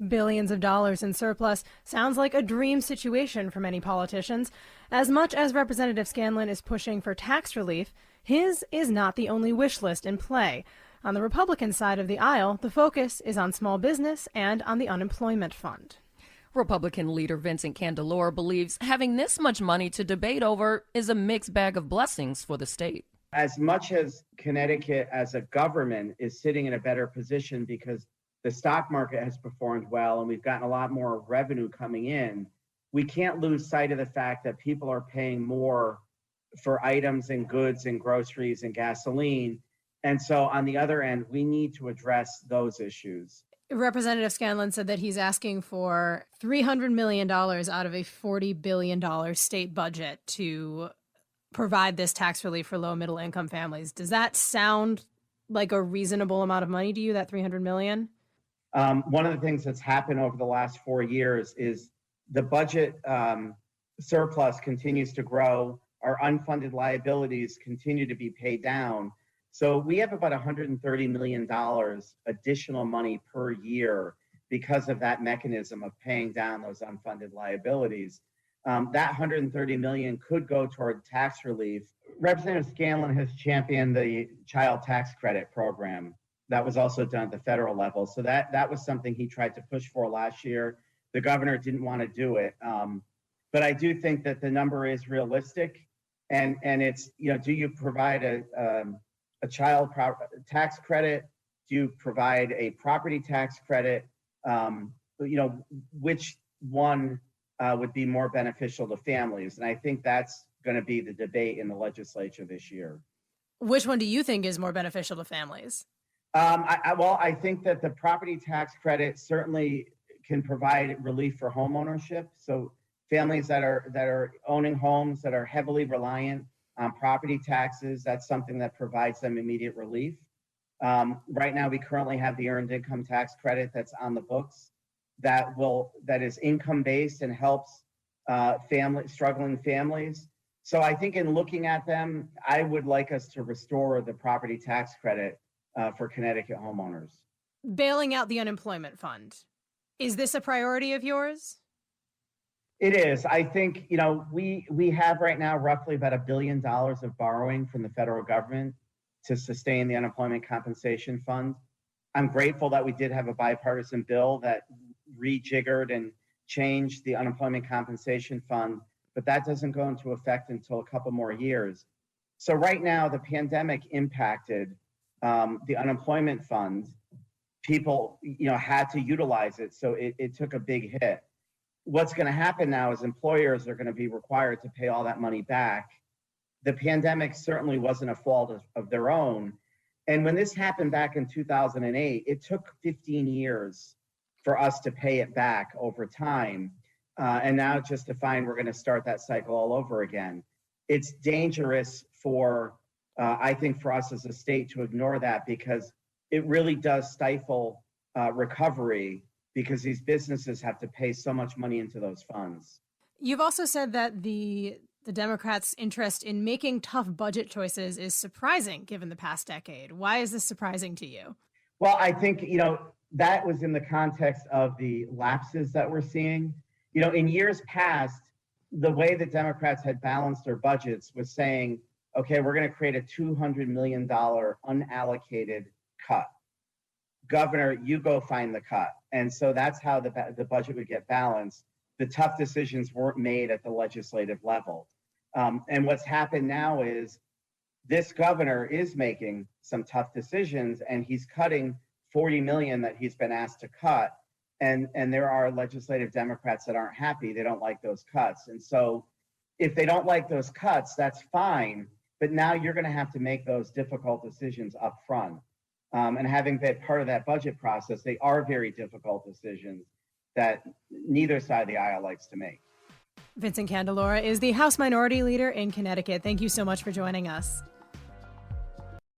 Billions of dollars in surplus sounds like a dream situation for many politicians. As much as Representative Scanlon is pushing for tax relief, his is not the only wish list in play. On the Republican side of the aisle, the focus is on small business and on the unemployment fund. Republican leader Vincent Candelora believes having this much money to debate over is a mixed bag of blessings for the state. As much as Connecticut as a government is sitting in a better position because the stock market has performed well and we've gotten a lot more revenue coming in, we can't lose sight of the fact that people are paying more for items and goods and groceries and gasoline. And so on the other end, we need to address those issues. Representative Scanlon said that he's asking for $300 million out of a $40 billion state budget to provide this tax relief for low and middle income families. Does that sound like a reasonable amount of money to you, that $300 million? One of the things that's happened over the last 4 years is the budget surplus continues to grow. Our unfunded liabilities continue to be paid down. So we have about $130 million additional money per year because of that mechanism of paying down those unfunded liabilities. That $130 million could go toward tax relief. Representative Scanlon has championed the child tax credit program. That was also done at the federal level. So that was something he tried to push for last year. The governor didn't want to do it. But I do think that the number is realistic. And it's, do you provide a child tax credit? Do you provide a property tax credit? Which one would be more beneficial to families? And I think that's going to be the debate in the legislature this year. Which one do you think is more beneficial to families? I think that the property tax credit certainly can provide relief for home ownership. So families that are owning homes that are heavily reliant on property taxes, that's something that provides them immediate relief. Right now, we currently have the earned income tax credit that's on the books that is income based and helps struggling families. So I think in looking at them, I would like us to restore the property tax credit for Connecticut homeowners. Bailing out the unemployment fund. Is this a priority of yours? It is. I think, we have right now roughly about $1 billion of borrowing from the federal government to sustain the unemployment compensation fund. I'm grateful that we did have a bipartisan bill that rejiggered and changed the unemployment compensation fund, but that doesn't go into effect until a couple more years. So right now, the pandemic impacted the unemployment fund. People, had to utilize it, so it took a big hit. What's going to happen now is employers are going to be required to pay all that money back. The pandemic certainly wasn't a fault of their own. And when this happened back in 2008, it took 15 years for us to pay it back over time. And now just to find we're going to start that cycle all over again. It's dangerous I think for us as a state to ignore that, because it really does stifle recovery, because these businesses have to pay so much money into those funds. You've also said that the Democrats' interest in making tough budget choices is surprising given the past decade. Why is this surprising to you? Well, I think, that was in the context of the lapses that we're seeing. In years past, the way the Democrats had balanced their budgets was saying, okay, we're going to create a $200 million unallocated cut. Governor, you go find the cut. And so that's how the budget would get balanced. The tough decisions weren't made at the legislative level. And what's happened now is this governor is making some tough decisions, and he's cutting $40 million that he's been asked to cut. And there are legislative Democrats that aren't happy. They don't like those cuts. And so if they don't like those cuts, that's fine. But now you're going to have to make those difficult decisions up front. And having been part of that budget process, they are very difficult decisions that neither side of the aisle likes to make. Vincent Candelora is the House Minority Leader in Connecticut. Thank you so much for joining us.